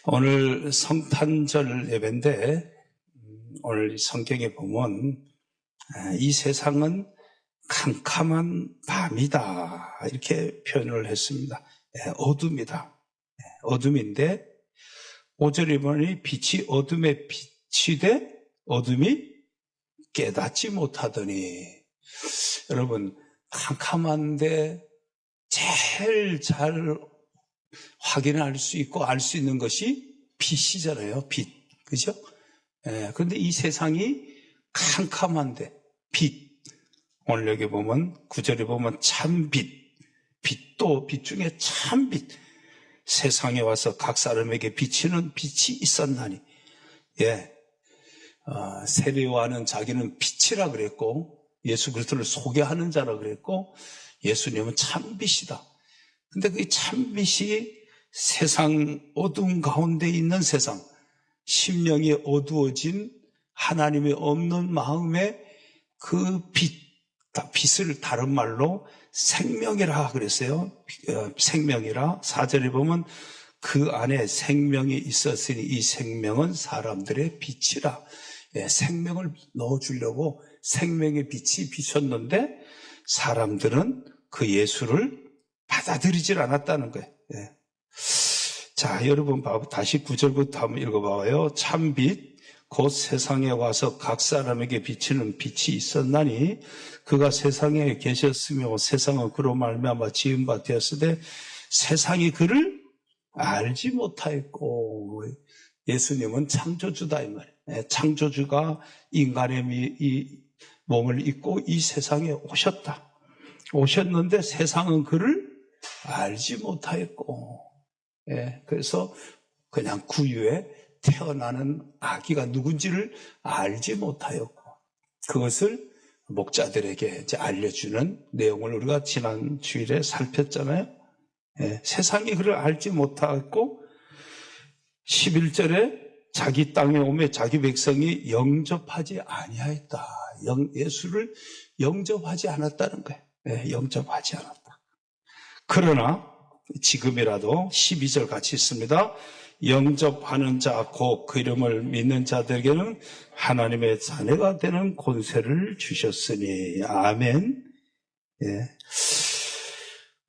오늘 성탄절 예배인데 오늘 성경에 보면 이 세상은 캄캄한 밤이다 이렇게 표현을 했습니다. 어둠이다. 어둠인데 5절에 보니 빛이 어둠에 비치되 어둠이 깨닫지 못하더니, 여러분 캄캄한데 제일 잘 확인할 수 있고 알 수 있는 것이 빛이잖아요. 빛. 그죠? 그런데 이 세상이 캄캄한데 빛. 오늘 여기 보면 9절에 보면 참빛. 빛도 빛 중에 참빛. 세상에 와서 각 사람에게 비치는 빛이 있었나니. 세례요한은 자기는 빛이라 그랬고 예수 그리스도를 소개하는 자라 그랬고 예수님은 참빛이다. 근데 그 참빛이 세상 어두운 가운데 있는 세상, 심령이 어두워진 하나님의 없는 마음에 그 빛을 다른 말로 생명이라 그랬어요. 생명이라. 4절에 보면 그 안에 생명이 있었으니 이 생명은 사람들의 빛이라. 생명을 넣어주려고 생명의 빛이 비쳤는데 사람들은 그 예수를 받아들이질 않았다는 거예요. 자, 여러분 다시 9절부터 한번 읽어봐요. 참빛 곧 세상에 와서 각 사람에게 비치는 빛이 있었나니 그가 세상에 계셨으며 세상은 그로 말미암아 지은 바 되었으되 세상이 그를 알지 못하였고. 예수님은 창조주다 이 말이에요. 창조주가 인간의 이 몸을 입고 이 세상에 오셨는데 세상은 그를 알지 못하였고. 그래서 그냥 구유에 태어나는 아기가 누군지를 알지 못하였고, 그것을 목자들에게 이제 알려주는 내용을 우리가 지난 주일에 살폈잖아요. 세상이 그를 알지 못하였고 11절에 자기 땅에 오매 자기 백성이 영접하지 아니하였다. 예수를 영접하지 않았다는 거예요. 영접하지 않았다. 그러나 지금이라도 12절 같이 있습니다. 영접하는 자 곧 그 이름을 믿는 자들에게는 하나님의 자녀가 되는 권세를 주셨으니. 아멘.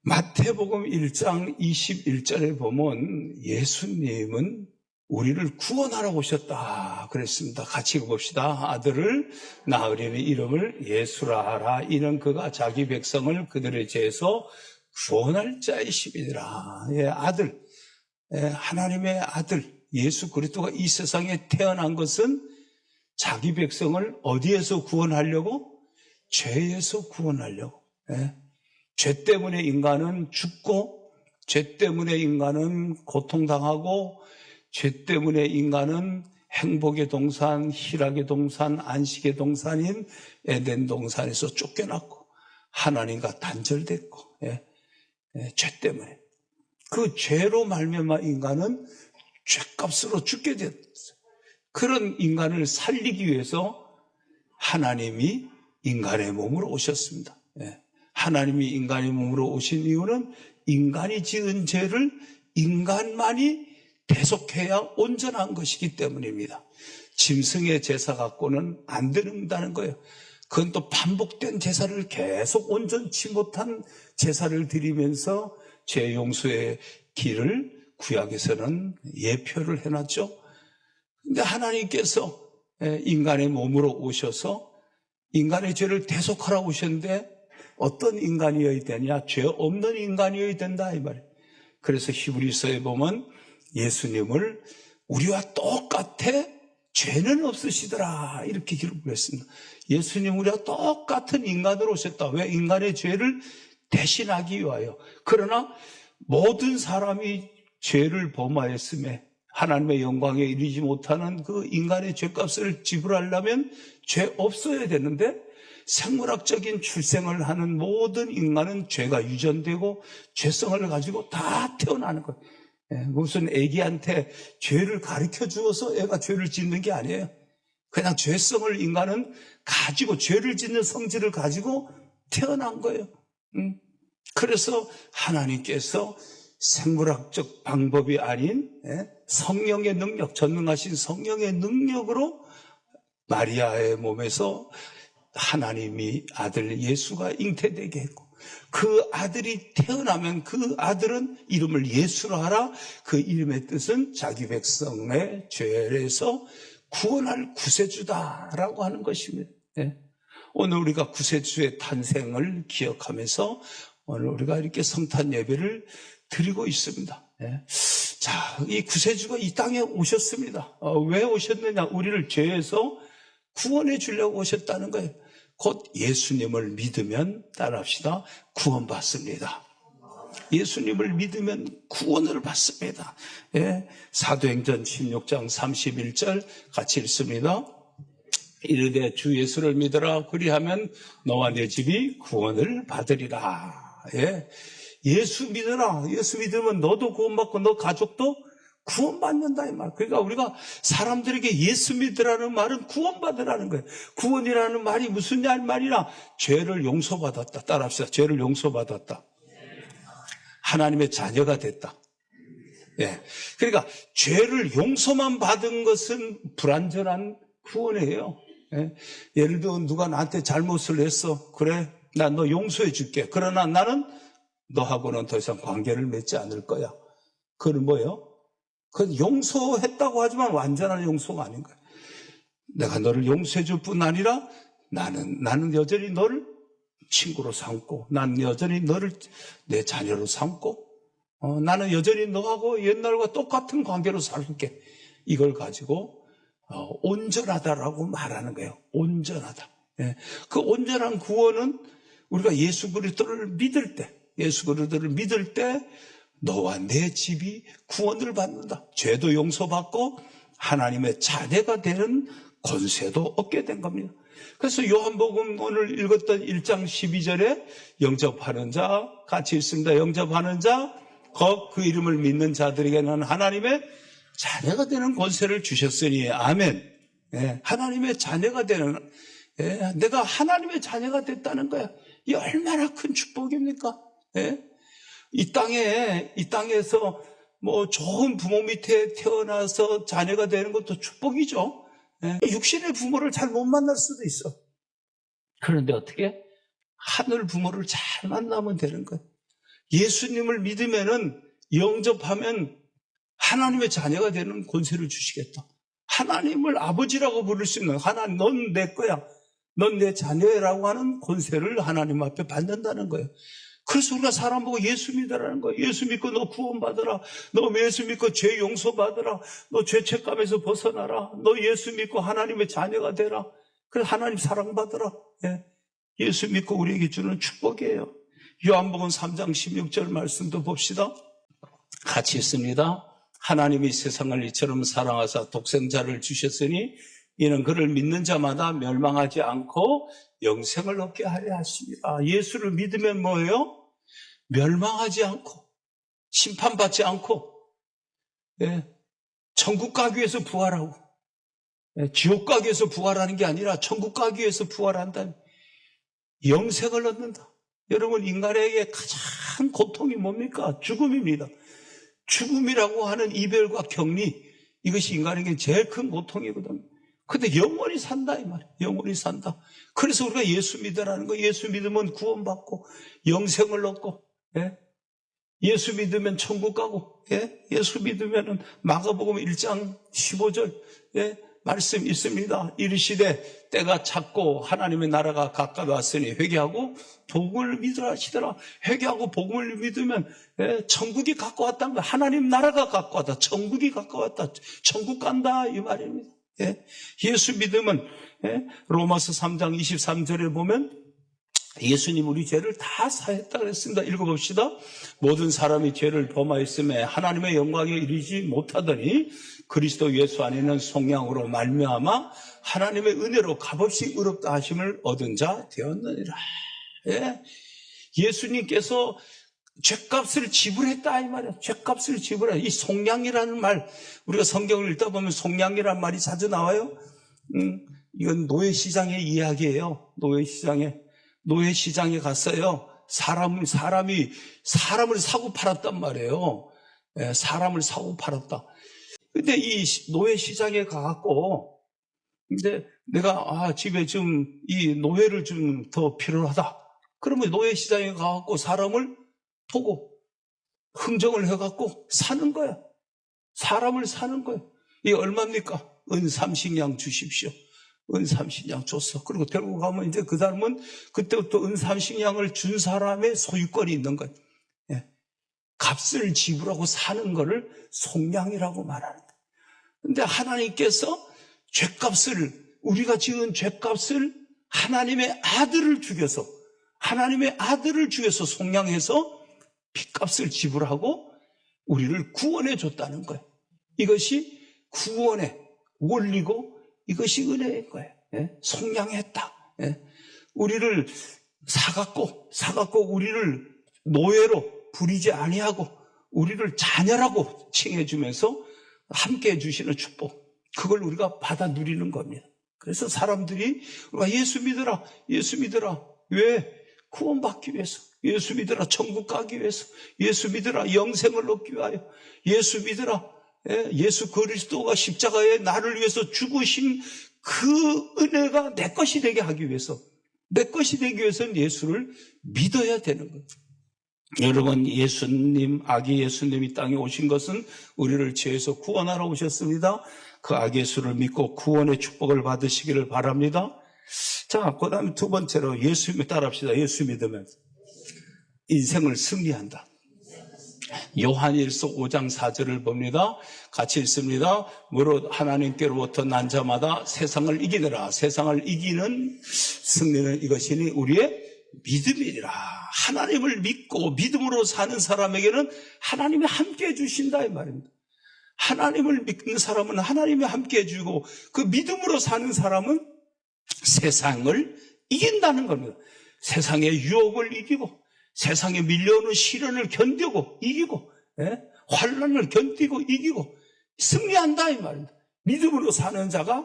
마태복음 1장 21절에 보면 예수님은 우리를 구원하러 오셨다 그랬습니다. 같이 읽어봅시다. 아들을 낳으려니 이름을 예수라 하라. 이는 그가 자기 백성을 그들의 죄에서 구원할 자이심이니라. 아들, 하나님의 아들 예수 그리스도가 이 세상에 태어난 것은 자기 백성을 어디에서 구원하려고? 죄에서 구원하려고. 죄 때문에 인간은 죽고, 죄 때문에 인간은 고통당하고, 죄 때문에 인간은 행복의 동산, 희락의 동산, 안식의 동산인 에덴 동산에서 쫓겨났고 하나님과 단절됐고, 죄 때문에. 그 죄로 말미암아 인간은 죄값으로 죽게 됐어요. 그런 인간을 살리기 위해서 하나님이 인간의 몸으로 오셨습니다. 하나님이 인간의 몸으로 오신 이유는 인간이 지은 죄를 인간만이 대속해야 온전한 것이기 때문입니다. 짐승의 제사 갖고는 안 된다는 거예요. 그건 또 반복된 제사를 계속 온전치 못한 제사를 드리면서 죄 용서의 길을 구약에서는 예표를 해놨죠. 근데 하나님께서 인간의 몸으로 오셔서 인간의 죄를 대속하라고 오셨는데 어떤 인간이어야 되냐? 죄 없는 인간이어야 된다 이 말이에요. 그래서 히브리서에 보면 예수님을 우리와 똑같아 죄는 없으시더라 이렇게 기록을 했습니다. 예수님 우리와 똑같은 인간으로 오셨다. 왜? 인간의 죄를 대신하기 위하여. 그러나 모든 사람이 죄를 범하였음에 하나님의 영광에 이르지 못하는 그 인간의 죄값을 지불하려면 죄 없어야 되는데 생물학적인 출생을 하는 모든 인간은 죄가 유전되고 죄성을 가지고 다 태어나는 거예요. 무슨 애기한테 죄를 가르쳐 주어서 애가 죄를 짓는 게 아니에요. 그냥 죄성을 인간은 가지고 죄를 짓는 성질을 가지고 태어난 거예요. 그래서 하나님께서 생물학적 방법이 아닌 성령의 능력, 전능하신 성령의 능력으로 마리아의 몸에서 하나님이 아들 예수가 잉태되게 했고, 그 아들이 태어나면 그 아들은 이름을 예수로 하라. 그 이름의 뜻은 자기 백성의 죄에서 구원할 구세주다라고 하는 것입니다. 오늘 우리가 구세주의 탄생을 기억하면서 오늘 우리가 이렇게 성탄 예배를 드리고 있습니다. 자, 이 구세주가 이 땅에 오셨습니다. 왜 오셨느냐? 우리를 죄에서 구원해 주려고 오셨다는 거예요. 곧 예수님을 믿으면, 따라합시다, 구원받습니다. 예수님을 믿으면 구원을 받습니다. 사도행전 16장 31절 같이 읽습니다. 이르되 주 예수를 믿으라. 그리하면 너와 내 집이 구원을 받으리라. 예수 믿으라. 예수 믿으면 너도 구원받고 너 가족도 구원받는다 이 말. 그러니까 우리가 사람들에게 예수 믿으라는 말은 구원받으라는 거예요. 구원이라는 말이 무슨 말이냐? 죄를 용서받았다. 따라합시다. 죄를 용서받았다. 하나님의 자녀가 됐다. 그러니까 죄를 용서만 받은 것은 불완전한 구원이에요. 예를 들어 누가 나한테 잘못을 했어. 그래, 나 너 용서해 줄게. 그러나 나는 너하고는 더 이상 관계를 맺지 않을 거야. 그건 뭐예요? 그건 용서했다고 하지만 완전한 용서가 아닌 거야. 내가 너를 용서해 줄 뿐 아니라 나는 여전히 너를 친구로 삼고, 나는 여전히 너를 내 자녀로 삼고, 나는 여전히 너하고 옛날과 똑같은 관계로 살게. 이걸 가지고 온전하다라고 말하는 거예요. 온전하다. 그 온전한 구원은 우리가 예수 그리스도를 믿을 때 너와 내 집이 구원을 받는다. 죄도 용서받고 하나님의 자녀가 되는 권세도 얻게 된 겁니다. 그래서 요한복음 오늘 읽었던 1장 12절에 영접하는 자, 같이 읽습니다. 영접하는 자, 그 이름을 믿는 자들에게는 하나님의 자녀가 되는 권세를 주셨으니 아멘. 하나님의 자녀가 되는, 내가 하나님의 자녀가 됐다는 거야. 이 얼마나 큰 축복입니까? 이 땅에서 뭐 좋은 부모 밑에 태어나서 자녀가 되는 것도 축복이죠. 육신의 부모를 잘 못 만날 수도 있어. 그런데 어떻게? 하늘 부모를 잘 만나면 되는 거예요. 예수님을 믿으면은, 영접하면 하나님의 자녀가 되는 권세를 주시겠다. 하나님을 아버지라고 부를 수 있는, 하나님, 넌 내 거야. 넌 내 자녀라고 하는 권세를 하나님 앞에 받는다는 거예요. 그래서 우리가 사람 보고 예수 믿으라는 거예요. 예수 믿고 너 구원받으라. 너 예수 믿고 죄 용서받으라. 너 죄책감에서 벗어나라. 너 예수 믿고 하나님의 자녀가 되라. 그래서 하나님 사랑받으라. 예수 믿고 우리에게 주는 축복이에요. 요한복음 3장 16절 말씀도 봅시다. 같이 있습니다. 하나님이 세상을 이처럼 사랑하사 독생자를 주셨으니 이는 그를 믿는 자마다 멸망하지 않고 영생을 얻게 하려 하십니다. 예수를 믿으면 뭐예요? 멸망하지 않고 심판받지 않고 천국 가기 위해서 부활하고 지옥 가기 위해서 부활하는 게 아니라 천국 가기 위해서 부활한다면 영생을 얻는다. 여러분, 인간에게 가장 고통이 뭡니까? 죽음입니다. 죽음이라고 하는 이별과 격리, 이것이 인간에게 제일 큰 고통이거든요. 근데 영원히 산다 이 말이에요. 영원히 산다. 그래서 우리가 예수 믿으라는 거. 예수 믿으면 구원받고 영생을 얻고, 예수 믿으면 천국 가고, 예수 믿으면 마가복음 1장 15절 말씀 있습니다. 이르시되 때가 찼고 하나님의 나라가 가까이 왔으니 회개하고 복음을 믿으라 하시더라. 회개하고 복음을 믿으면 천국이 가까웠다는 거야. 하나님 나라가 가까웠다. 천국이 가까웠다. 천국 간다 이 말입니다. 예수 믿으면 로마서 3장 23절에 보면 예수님 우리 죄를 다 사했다 그랬습니다. 읽어봅시다. 모든 사람이 죄를 범하였음에 하나님의 영광에 이르지 못하더니 그리스도 예수 안에는 속량으로 말미암아 하나님의 은혜로 값없이 의롭다 하심을 얻은 자 되었느니라. 예수님께서 죄값을 지불했다 이 말이야. 죄값을 지불해. 이 속량이라는 말, 우리가 성경을 읽다 보면 속량이라는 말이 자주 나와요. 이건 노예시장의 이야기예요. 노예시장에 갔어요. 사람을 사고 팔았단 말이에요. 예, 사람을 사고 팔았다. 근데 이 노예 시장에 가갖고, 근데 내가, 집에 좀, 이 노예를 좀 더 필요하다. 그러면 노예 시장에 가갖고 사람을 보고, 흥정을 해갖고 사는 거야. 사람을 사는 거야. 이게 얼마입니까? 은 30냥 주십시오. 은 30냥 줬어. 그리고 데리고 가면 이제 그 사람은 그때부터 은 30냥을 준 사람의 소유권이 있는 거예요. 예. 값을 지불하고 사는 거를 속량이라고 말하는 거예요. 근데 하나님께서 우리가 지은 죄값을 하나님의 아들을 죽여서 속량해서 핏값을 지불하고 우리를 구원해 줬다는 거예요. 이것이 구원의 원리고 이것이 은혜인 거예요. 예? 속량했다. 예? 우리를 사갖고 우리를 노예로 부리지 아니하고 우리를 자녀라고 칭해 주면서 함께 해주시는 축복, 그걸 우리가 받아 누리는 겁니다. 그래서 사람들이 우리가 예수 믿으라. 왜? 구원받기 위해서. 예수 믿으라. 천국 가기 위해서. 예수 믿으라. 영생을 얻기 위하여. 예수 믿으라. 예수 그리스도가 십자가에 나를 위해서 죽으신 그 은혜가 내 것이 되게 하기 위해서, 내 것이 되기 위해서는 예수를 믿어야 되는 거예요. 여러분, 아기 예수님이 땅에 오신 것은 우리를 죄에서 구원하러 오셨습니다. 그 아기 예수를 믿고 구원의 축복을 받으시기를 바랍니다. 자, 그 다음에 두 번째로 예수 따라합시다. 예수 믿으면 인생을 승리한다. 요한일서 5장 4절을 봅니다. 같이 읽습니다. 무릇 하나님께로부터 난 자마다 세상을 이기더라. 세상을 이기는 승리는 이것이니 우리의 믿음이니라. 하나님을 믿고 믿음으로 사는 사람에게는 하나님이 함께 해주신다 이 말입니다. 하나님을 믿는 사람은 하나님이 함께 해주고, 그 믿음으로 사는 사람은 세상을 이긴다는 겁니다. 세상의 유혹을 이기고, 세상에 밀려오는 시련을 견디고 이기고, 환난을 견디고 이기고 승리한다 이 말입니다. 믿음으로 사는 자가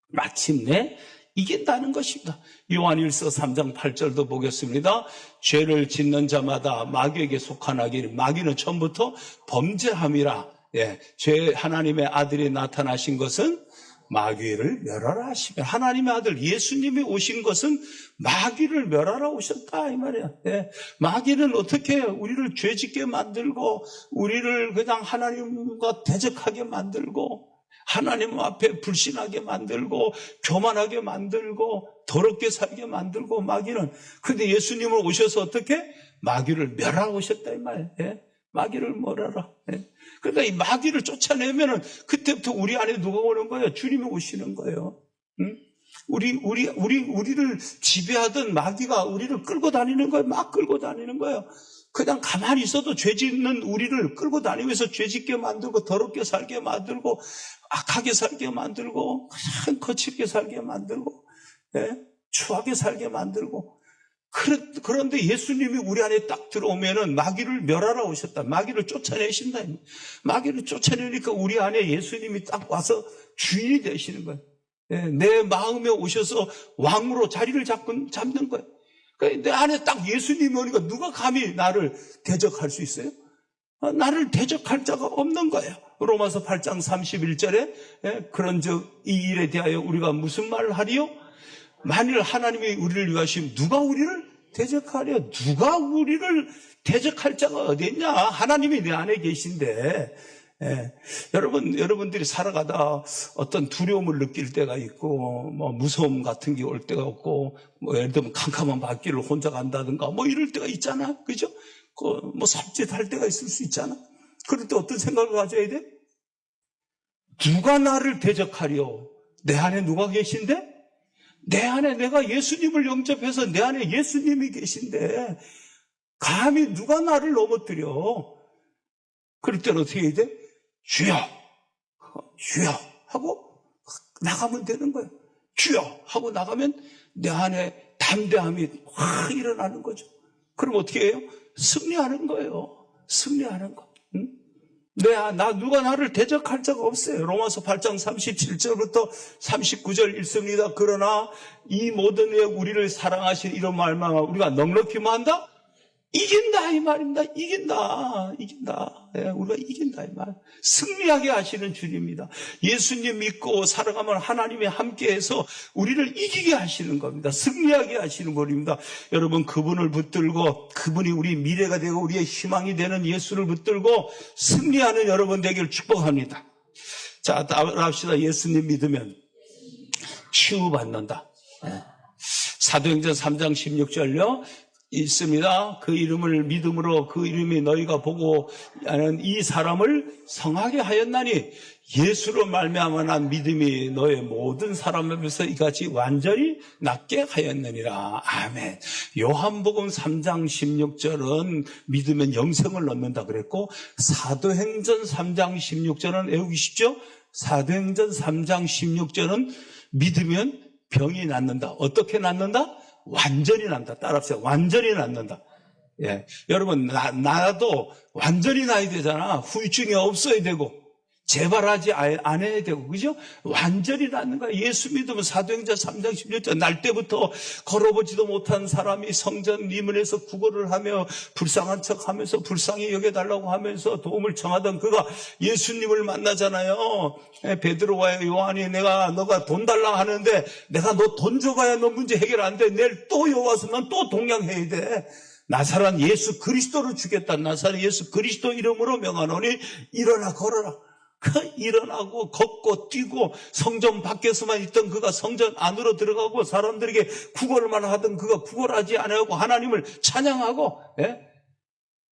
마침내 이긴다는 것입니다. 요한일서 3장 8절도 보겠습니다. 죄를 짓는 자마다 마귀에게 속하나니 마귀는 처음부터 범죄함이라. 하나님의 아들이 나타나신 것은 마귀를 멸하라 하시며, 하나님의 아들 예수님이 오신 것은 마귀를 멸하라 오셨다 이 말이야. 마귀는 어떻게 해요? 우리를 죄짓게 만들고, 우리를 그냥 하나님과 대적하게 만들고, 하나님 앞에 불신하게 만들고, 교만하게 만들고, 더럽게 살게 만들고, 마귀는. 근데 예수님은 오셔서 어떻게? 마귀를 멸하라 오셨다 이 말이야. 마귀를 멸하라. 그러니까 이 마귀를 쫓아내면은 그때부터 우리 안에 누가 오는 거예요? 주님이 오시는 거예요. 응? 우리를 지배하던 마귀가 우리를 끌고 다니는 거예요. 막 끌고 다니는 거예요. 그냥 가만히 있어도 죄 짓는 우리를 끌고 다니면서 죄 짓게 만들고, 더럽게 살게 만들고, 악하게 살게 만들고, 그냥 거칠게 살게 만들고, 추하게 살게 만들고. 그런데 예수님이 우리 안에 딱 들어오면은 마귀를 멸하러 오셨다. 마귀를 쫓아내신다. 마귀를 쫓아내니까 우리 안에 예수님이 딱 와서 주인이 되시는 거예요. 내 마음에 오셔서 왕으로 자리를 잡는 거예요. 그러니까 내 안에 딱 예수님이 오니까 누가 감히 나를 대적할 수 있어요? 나를 대적할 자가 없는 거예요. 로마서 8장 31절에 그런즉 이 일에 대하여 우리가 무슨 말을 하리요? 만일 하나님이 우리를 위하시면 누가 우리를 대적하려? 누가 우리를 대적할 자가 어디 있냐? 하나님이 내 안에 계신데. 여러분들이 살아가다 어떤 두려움을 느낄 때가 있고, 무서움 같은 게 올 때가 없고, 예를 들면 캄캄한 밤길을 혼자 간다든가, 이럴 때가 있잖아. 그죠? 섭짓할 때가 있을 수 있잖아. 그럴 때 어떤 생각을 가져야 돼? 누가 나를 대적하려? 내 안에 누가 계신데? 내 안에 내가 예수님을 영접해서 내 안에 예수님이 계신데 감히 누가 나를 넘어뜨려? 그럴 때는 어떻게 해야 돼? 주여 하고 나가면 되는 거예요. 주여 하고 나가면 내 안에 담대함이 확 일어나는 거죠. 그럼 어떻게 해요? 승리하는 거예요. 승리하는 거. 응? 누가 나를 대적할 자가 없어요. 로마서 8장 37절부터 39절 읽습니다. 그러나 이 모든 의 우리를 사랑하신 이런 말만 우리가 넉넉히 뭐한다? 이긴다 이 말입니다. 이긴다. 예, 우리가 이긴다 이 말. 승리하게 하시는 주님입니다. 예수님 믿고 살아가면 하나님이 함께해서 우리를 이기게 하시는 겁니다. 승리하게 하시는 분입니다. 여러분 그분을 붙들고 그분이 우리 미래가 되고 우리의 희망이 되는 예수를 붙들고 승리하는 여러분 되기를 축복합니다. 자, 따라합시다. 예수님 믿으면 치유받는다. 예. 사도행전 3장 16절요. 있습니다. 그 이름을 믿음으로 그 이름이 너희가 보고 하는 이 사람을 성하게 하였나니 예수로 말미암아 난 믿음이 너의 모든 사람 앞에서 이같이 완전히 낫게 하였느니라. 아멘. 요한복음 3장 16절은 믿으면 영생을 얻는다 그랬고 사도행전 3장 16절은 외우기 쉽죠? 사도행전 3장 16절은 믿으면 병이 낫는다. 어떻게 낫는다? 완전히 난다. 따라합시다. 완전히 낫는다. 예. 여러분, 나도 완전히 나야 되잖아. 후유증이 없어야 되고, 재발하지 안 해야 되고, 그죠? 완전히 낫는 거야. 예수 믿으면 사도행전 3장 16절, 날 때부터 걸어보지도 못한 사람이 성전 리문에서 구걸을 하며 불쌍한 척 하면서 불쌍히 여겨달라고 하면서 도움을 청하던 그가 예수님을 만나잖아요. 베드로와 요한이 너가 돈 달라 하는데 내가 너 돈 줘봐야 너 문제 해결 안 돼. 내일 또 여기 와서 넌 또 동양해야 돼. 나사렛 예수 그리스도를 주겠다. 나사렛 예수 그리스도 이름으로 명하노니 일어나 걸어라. 일어나고 걷고 뛰고 성전 밖에서만 있던 그가 성전 안으로 들어가고 사람들에게 구걸만 하던 그가 구걸하지 않고 하나님을 찬양하고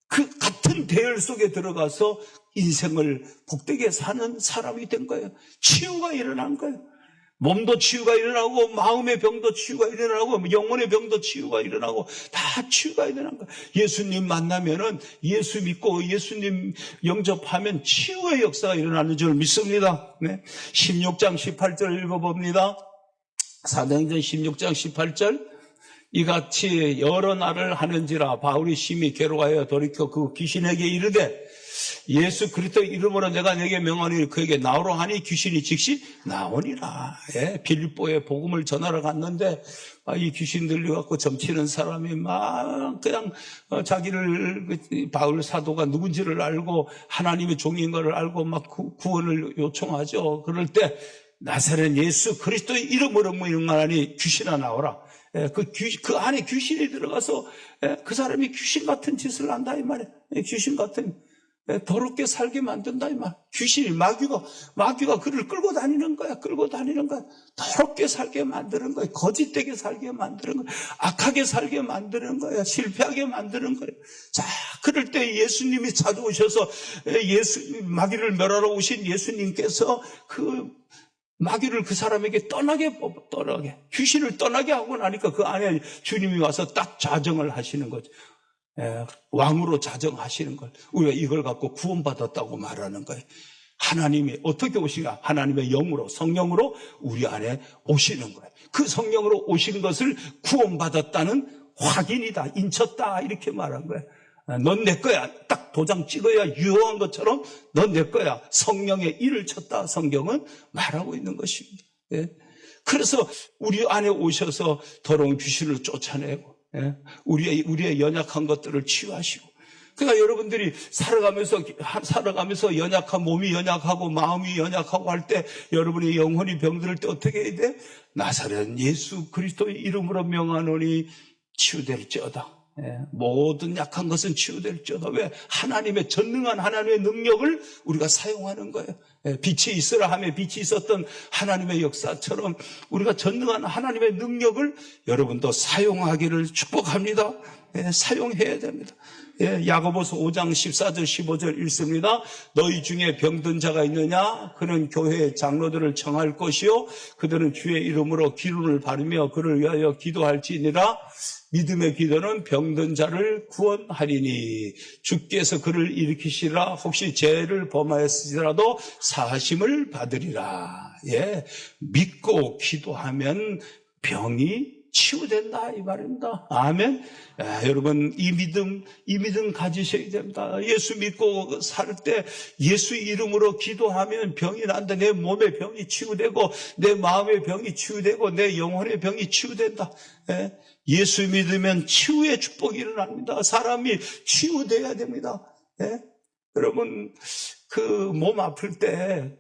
그 같은 대열 속에 들어가서 인생을 복되게 사는 사람이 된 거예요. 치유가 일어난 거예요. 몸도 치유가 일어나고 마음의 병도 치유가 일어나고 영혼의 병도 치유가 일어나고 다 치유가 일어난 거예요. 예수님 만나면은 예수 믿고 예수님 영접하면 치유의 역사가 일어나는 줄 믿습니다. 네. 16장 18절 읽어봅니다. 사도행전 16장 18절 이같이 여러 날을 하는지라 바울이 심히 괴로워하여 돌이켜 그 귀신에게 이르되 예수 그리스도 이름으로 내가 내게 명하니 그에게 나오라 하니 귀신이 즉시 나오니라. 예, 빌립보에 복음을 전하러 갔는데 이 귀신 들려갖고 점치는 사람이 막 그냥 자기를 바울 사도가 누군지를 알고 하나님의 종인 것을 알고 막 구원을 요청하죠. 그럴 때 나사렛 예수 그리스도의 이름으로 명하니 귀신아 나오라. 그 안에 귀신이 들어가서 그 사람이 귀신 같은 짓을 한다 이 말이에요. 귀신 같은 더럽게 살게 만든다 이 말. 귀신이 마귀가 그를 끌고 다니는 거야. 더럽게 살게 만드는 거야. 거짓되게 살게 만드는 거야. 악하게 살게 만드는 거야. 실패하게 만드는 거야. 자, 그럴 때 예수님이 찾아오셔서 마귀를 멸하러 오신 예수님께서 그 마귀를 그 사람에게 떠나게 귀신을 떠나게 하고 나니까 그 안에 주님이 와서 딱 자정을 하시는 거죠. 왕으로 자정하시는 걸 우리가 이걸 갖고 구원받았다고 말하는 거예요. 하나님이 어떻게 오시냐? 하나님의 영으로 성령으로 우리 안에 오시는 거예요. 그 성령으로 오신 것을 구원받았다는 확인이다, 인쳤다 이렇게 말한 거예요. 넌 내 거야. 딱 도장 찍어야 유효한 것처럼 넌 내 거야. 성령의 일을 쳤다. 성경은 말하고 있는 것입니다. 그래서 우리 안에 오셔서 더러운 귀신을 쫓아내고 우리의 연약한 것들을 치유하시고 그러니까 여러분들이 살아가면서 연약한 몸이 연약하고 마음이 연약하고 할 때 여러분의 영혼이 병들 때 어떻게 해야 돼? 나사렛 예수 그리스도의 이름으로 명하노니 치유될지어다. 모든 약한 것은 치유될지어다. 왜? 전능한 하나님의 능력을 우리가 사용하는 거예요. 빛이 있으라 하며 빛이 있었던 하나님의 역사처럼 우리가 전능한 하나님의 능력을 여러분도 사용하기를 축복합니다. 사용해야 됩니다. 야고보서 5장 14절 15절 읽습니다. 너희 중에 병든 자가 있느냐? 그는 교회의 장로들을 청할 것이요 그들은 주의 이름으로 기름을 바르며 그를 위하여 기도할지니라. 믿음의 기도는 병든 자를 구원하리니 주께서 그를 일으키시라. 혹시 죄를 범하였을지라도 사하심을 받으리라. 믿고 기도하면 병이 치유된다 이 말입니다. 아멘. 여러분 이 믿음 가지셔야 됩니다. 예수 믿고 살 때 예수 이름으로 기도하면 병이 난다. 내 몸의 병이 치유되고 내 마음의 병이 치유되고 내 영혼의 병이 치유된다. 예수 믿으면 치유의 축복이 일어납니다. 사람이 치유돼야 됩니다. 예? 여러분, 그 몸 아플 때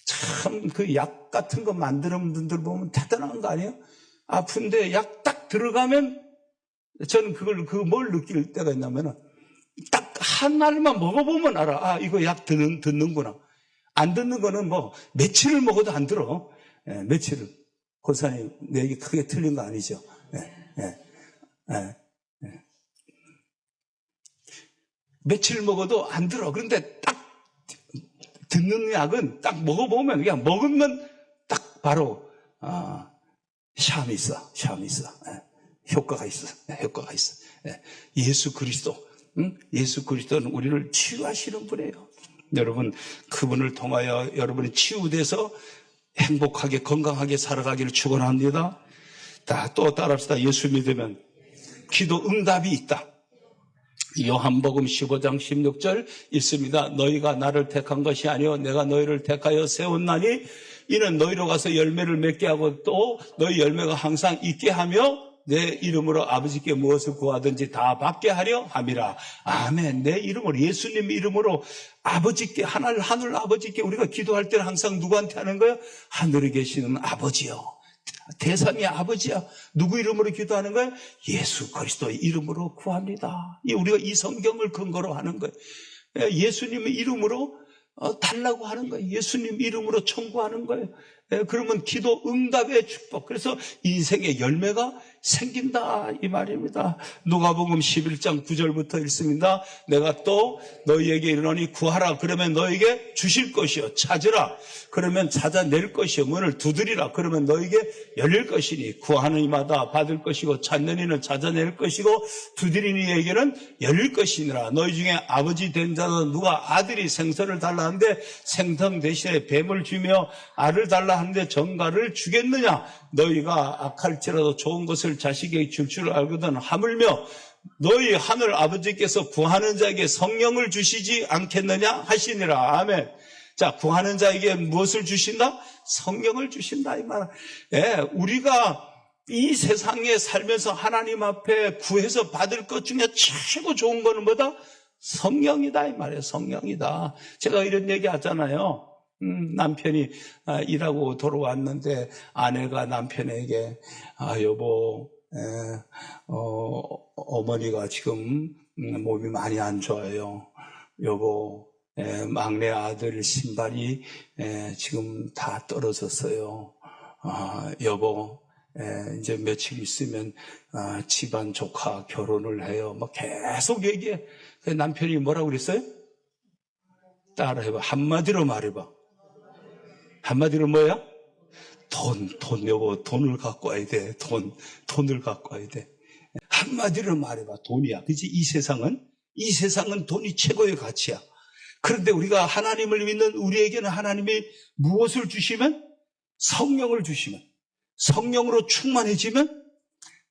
참 그 약 같은 거 만드는 분들 보면 대단한 거 아니에요? 아픈데 약 딱 들어가면 저는 뭘 느낄 때가 있냐면은 딱 한 알만 먹어보면 알아. 아, 이거 약 듣는구나. 안 듣는 거는 뭐 며칠을 먹어도 안 들어. 예, 며칠을. 권사님, 내 얘기 크게 틀린 거 아니죠? 며칠 먹어도 안 들어. 그런데 딱 듣는 약은 딱 먹어보면 그냥 먹으면 딱 바로 샴이 있어. 효과가 있어. 효과가 있어. 예수 그리스도, 예수 그리스도는 우리를 치유하시는 분이에요. 여러분, 그분을 통하여 여러분이 치유돼서 행복하게 건강하게 살아가기를 축원합니다. 또 따라합시다. 예수 믿으면 기도 응답이 있다. 요한복음 15장 16절 있습니다. 너희가 나를 택한 것이 아니요 내가 너희를 택하여 세웠나니 이는 너희로 가서 열매를 맺게 하고 또 너희 열매가 항상 있게 하며 내 이름으로 아버지께 무엇을 구하든지 다 받게 하려 함이라. 아멘. 내 이름으로, 예수님 이름으로 아버지께, 하늘 아버지께 우리가 기도할 때는 항상 누구한테 하는 거예요? 하늘에 계시는 아버지요. 대상이 아버지야. 누구 이름으로 기도하는 거예요? 예수 그리스도의 이름으로 구합니다. 우리가 이 성경을 근거로 하는 거예요. 예수님의 이름으로 달라고 하는 거예요. 예수님 이름으로 청구하는 거예요. 그러면 기도 응답의 축복. 그래서 인생의 열매가 생긴다 이 말입니다. 누가복음 11장 9절부터 읽습니다. 내가 또 너희에게 이르노니 구하라 그러면 너희에게 주실 것이요 찾으라 그러면 찾아낼 것이요 문을 두드리라 그러면 너희에게 열릴 것이니 구하는 이마다 받을 것이고 찾는 이는 찾아낼 것이고 두드리는 이에게는 열릴 것이니라. 너희 중에 아버지 된 자는 누가 아들이 생선을 달라 하는데 생선 대신에 뱀을 주며 알을 달라 하는데 정갈을 주겠느냐. 너희가 악할지라도 좋은 것을 자식에게 줄 줄 알거든 하물며 너희 하늘 아버지께서 구하는 자에게 성령을 주시지 않겠느냐 하시니라. 아멘. 자, 구하는 자에게 무엇을 주신다? 성령을 주신다 이 말. 우리가 이 세상에 살면서 하나님 앞에 구해서 받을 것 중에 최고 좋은 거는 뭐다? 성령이다 이 말이에요. 성령이다. 제가 이런 얘기 하잖아요. 남편이 일하고 돌아왔는데 아내가 남편에게 여보 어머니가 지금 몸이 많이 안 좋아요. 여보 막내 아들 신발이 지금 다 떨어졌어요. 여보 이제 며칠 있으면 집안 조카 결혼을 해요. 막 계속 얘기해. 남편이 뭐라고 그랬어요? 따라해봐. 한마디로 말해봐. 한마디로 뭐야? 돈 여보, 돈을 갖고 와야 돼. 돈을 갖고 와야 돼. 한마디로 말해봐. 돈이야. 그치? 이 세상은 돈이 최고의 가치야. 그런데 우리가 하나님을 믿는 우리에게는 하나님이 무엇을 주시면? 성령을 주시면. 성령으로 충만해지면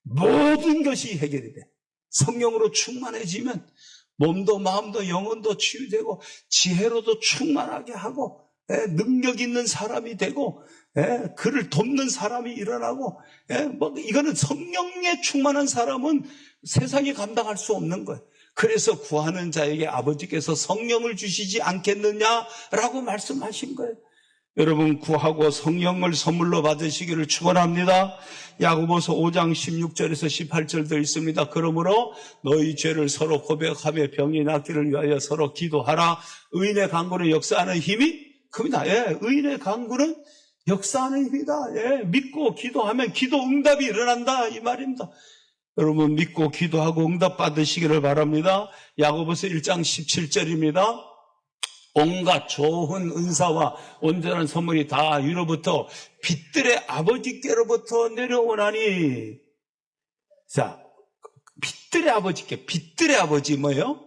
모든 것이 해결이 돼. 성령으로 충만해지면 몸도 마음도 영혼도 치유되고 지혜로도 충만하게 하고 능력 있는 사람이 되고 그를 돕는 사람이 일어나고 이거는 성령에 충만한 사람은 세상이 감당할 수 없는 거예요. 그래서 구하는 자에게 아버지께서 성령을 주시지 않겠느냐라고 말씀하신 거예요. 여러분 구하고 성령을 선물로 받으시기를 축원합니다. 야고보서 5장 16절에서 18절도 있습니다. 그러므로 너희 죄를 서로 고백하며 병이 낫기를 위하여 서로 기도하라. 의인의 간구는 역사하는 힘이 큽니다. 의인의 간구는 역사하는 힘이다. 믿고 기도하면 기도 응답이 일어난다 이 말입니다. 여러분 믿고 기도하고 응답 받으시기를 바랍니다. 야고보서 1장 17절입니다. 온갖 좋은 은사와 온전한 선물이 다 위로부터 빛들의 아버지께로부터 내려오나니. 자, 빛들의 아버지 뭐예요?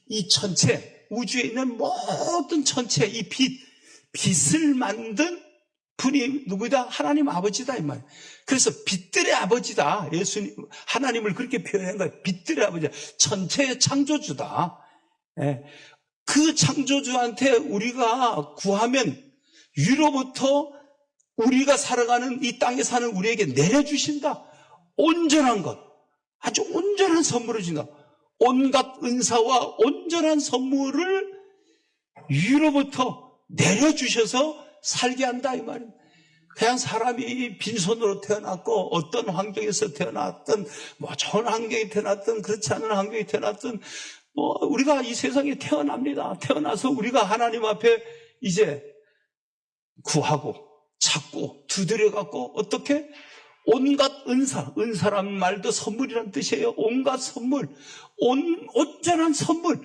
이 전체, 우주에 있는 모든 전체 이 빛을 만든 분이 누구다? 하나님 아버지다 이 말이에요. 그래서 빛들의 아버지다. 예수님 하나님을 그렇게 표현한 거예요. 빛들의 아버지다. 전체의 창조주다. 그 창조주한테 우리가 구하면 위로부터 우리가 살아가는 이 땅에 사는 우리에게 내려주신다. 온전한 것, 아주 온전한 선물을 준다. 온갖 은사와 온전한 선물을 위로부터 내려주셔서 살게 한다 이 말입니다. 그냥 사람이 빈손으로 태어났고 어떤 환경에서 태어났든 뭐 좋은 환경에 태어났든 그렇지 않은 환경에 태어났든 뭐 우리가 이 세상에 태어납니다. 태어나서 우리가 하나님 앞에 이제 구하고 찾고 두드려갖고 어떻게? 온갖 은사란 말도 선물이란 뜻이에요. 온갖 선물, 온전한 선물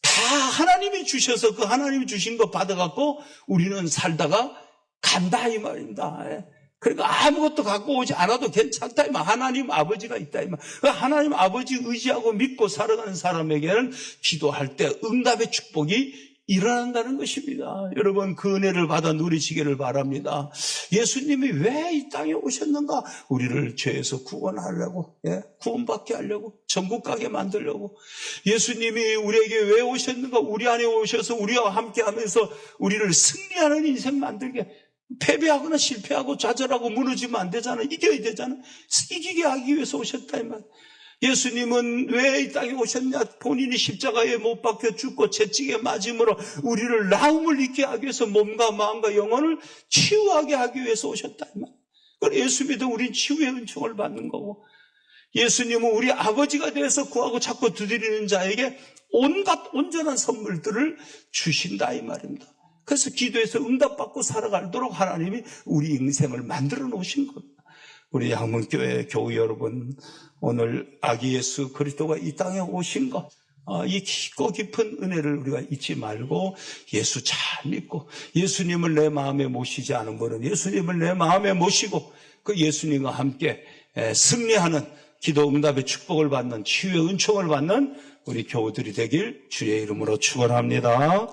다 하나님이 주셔서 그 하나님이 주신 거 받아갖고 우리는 살다가 간다 이 말입니다. 그러니까 아무것도 갖고 오지 않아도 괜찮다 이 말. 하나님 아버지가 있다 이 말. 하나님 아버지 의지하고 믿고 살아가는 사람에게는 기도할 때 응답의 축복이 일어난다는 것입니다. 여러분 그 은혜를 받아 누리시기를 바랍니다. 예수님이 왜 이 땅에 오셨는가? 우리를 죄에서 구원하려고, 구원받게 하려고, 천국 가게 만들려고. 예수님이 우리에게 왜 오셨는가? 우리 안에 오셔서 우리와 함께 하면서 우리를 승리하는 인생 만들게. 패배하거나 실패하고 좌절하고 무너지면 안 되잖아. 이겨야 되잖아. 이기게 하기 위해서 오셨다 이 말. 예수님은 왜 이 땅에 오셨냐? 본인이 십자가에 못 박혀 죽고 채찍에 맞음으로 우리를 나음을 입게 하기 위해서 몸과 마음과 영혼을 치유하게 하기 위해서 오셨다 이 말. 그래서 예수 믿어 우린 치유의 은총을 받는 거고, 예수님은 우리 아버지가 되어서 구하고 찾고 두드리는 자에게 온갖 온전한 선물들을 주신다 이 말입니다. 그래서 기도해서 응답받고 살아가도록 하나님이 우리 인생을 만들어 놓으신 겁니다. 우리 양문교회 교우 여러분, 오늘 아기 예수 그리스도가 이 땅에 오신 것, 이 깊고 깊은 은혜를 우리가 잊지 말고 예수 잘 믿고, 예수님을 내 마음에 모시지 않은 분은 예수님을 내 마음에 모시고 그 예수님과 함께 승리하는 기도 응답의 축복을 받는 치유의 은총을 받는 우리 교우들이 되길 주의 이름으로 축원합니다.